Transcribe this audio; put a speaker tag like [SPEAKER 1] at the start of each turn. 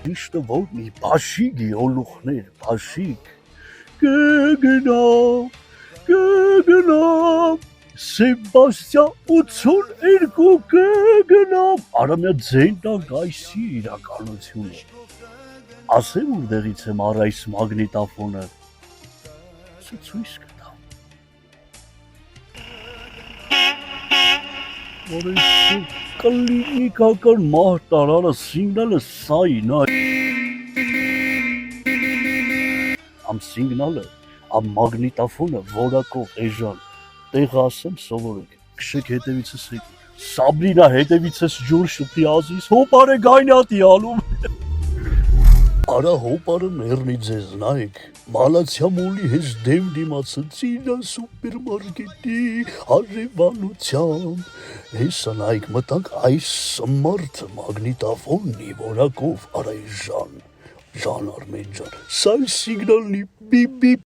[SPEAKER 1] Միշտը որ մի բաշիկ ոլուխներ, բաշիկ, կգնամ, Սեբաստիան 82 կգնամ, արամյա ձեն տակ այսի իրականությունը, ասեմ ուրդեղից եմ առ այս մագնիտաֆոնը, ցույց կտամ, որ այս կլինիկական մահտարանը սինգնալը սայն ամ սինգնալը, ամ մագնիտաֆոնը որակով էժան, տեղը ասեմ սովորեք, կշեք հետևիցս եք, Սաբրինա հետևիցս ջուր շպի ազիս, հոպար է գայնատի ալում, արա հոպարը մերնի ձեզ նայք, մալացյա մոլի հեզ դեմ դիմացնցինա սուպերմարկետի հարևանությամբ, հեսա նայք մտանք այս սմարթ մագնիտաֆոննի որակով արայժան, Ժան Արմեն ջան, սա սիգնալնի բիպ-բիպ